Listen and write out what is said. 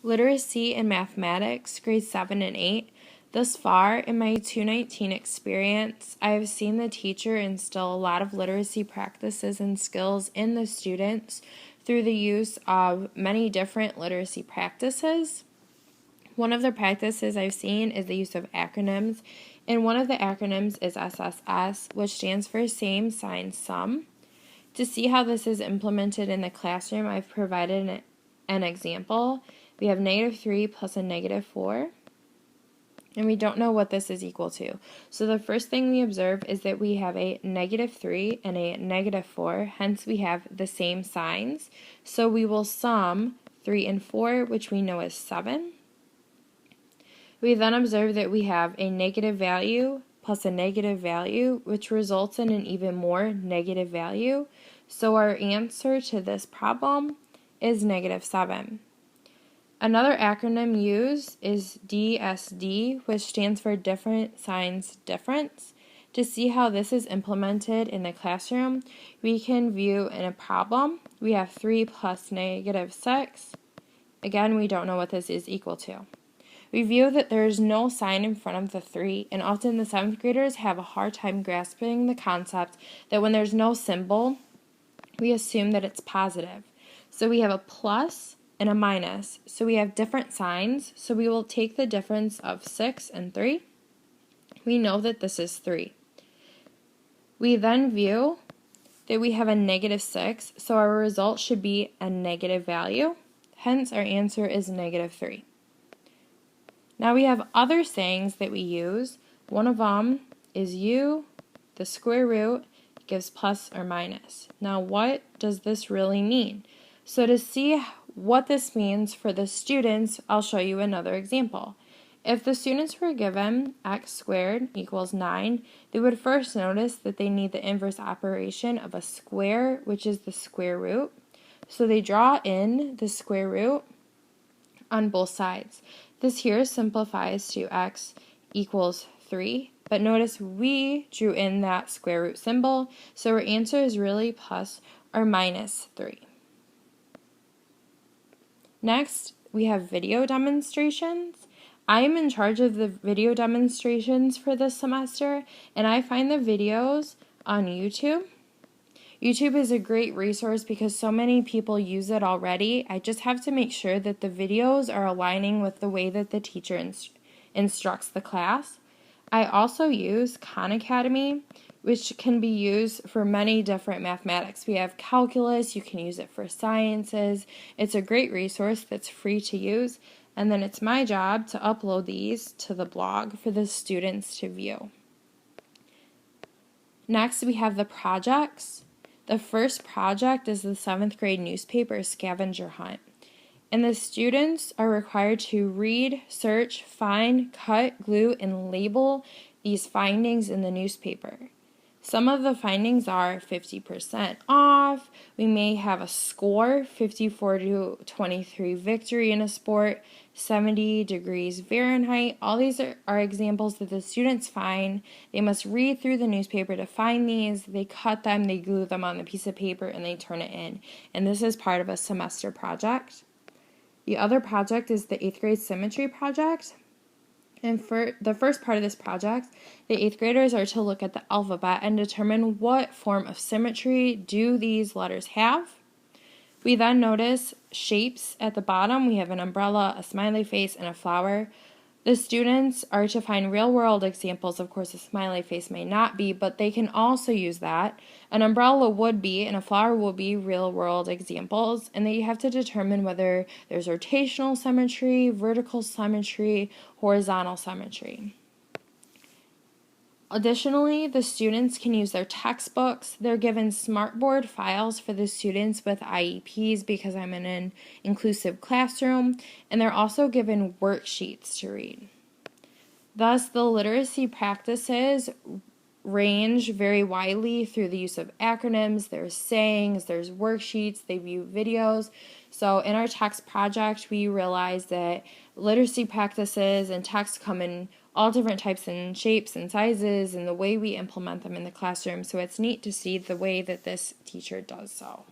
Literacy in mathematics, grades 7 and 8. Thus far, in my 219 experience, I have seen the teacher instill a lot of literacy practices and skills in the students through the use of many different literacy practices. One of the practices I've seen is the use of acronyms, and one of the acronyms is SSS, which stands for Same Sign Sum. To see how this is implemented in the classroom, I've provided an example. We have -3 plus a -4, and we don't know what this is equal to. So the first thing we observe is that we have a -3 and a -4, hence we have the same signs. So we will sum 3 and 4, which we know is 7. We then observe that we have a negative value plus a negative value, which results in an even more negative value. So our answer to this problem is -7. Another acronym used is DSD, which stands for Different Signs Difference. To see how this is implemented in the classroom, we can view in a problem. We have 3 plus -6. Again, we don't know what this is equal to. We view that there is no sign in front of the 3, and often the 7th graders have a hard time grasping the concept that when there's no symbol, we assume that it's positive. So we have a plus and a minus. So we have different signs. So we will take the difference of 6 and 3. We know that this is 3. We then view that we have a -6, so our result should be a negative value. Hence, our answer is -3. Now we have other sayings that we use. One of them is the square root gives plus or minus. Now what does this really mean? So to see what this means for the students, I'll show you another example. If the students were given x squared equals 9, they would first notice that they need the inverse operation of a square, which is the square root. So they draw in the square root on both sides. This here simplifies to x equals 3, but notice we drew in that square root symbol, so our answer is really plus or minus 3. Next, we have video demonstrations. I am in charge of the video demonstrations for this semester, and I find the videos on YouTube. YouTube is a great resource because so many people use it already. I just have to make sure that the videos are aligning with the way that the teacher instructs the class. I also use Khan Academy, which can be used for many different mathematics. We have calculus, you can use it for sciences. It's a great resource that's free to use, and then it's my job to upload these to the blog for the students to view. Next, we have the projects. The first project is the 7th grade newspaper scavenger hunt. And the students are required to read, search, find, cut, glue, and label these findings in the newspaper. Some of the findings are 50% off. We may have a score, 54-23 victory in a sport, 70 degrees Fahrenheit. All these are examples that the students find. They must read through the newspaper to find these. They cut them, they glue them on the piece of paper, and they turn it in. And this is part of a semester project. The other project is the 8th grade symmetry project. And for the first part of this project, the 8th graders are to look at the alphabet and determine what form of symmetry do these letters have. We then notice shapes at the bottom. We have an umbrella, a smiley face, and a flower. The students are to find real-world examples. Of course, a smiley face may not be, but they can also use that. An umbrella would be, and a flower will be real-world examples, and they have to determine whether there's rotational symmetry, vertical symmetry, horizontal symmetry. Additionally, the students can use their textbooks. They're given smartboard files for the students with IEPs because I'm in an inclusive classroom, and they're also given worksheets to read. Thus, the literacy practices range very widely through the use of acronyms. There's sayings, there's worksheets, they view videos. So in our text project, we realized that literacy practices and text come in all different types and shapes and sizes and the way we implement them in the classroom. So it's neat to see the way that this teacher does so.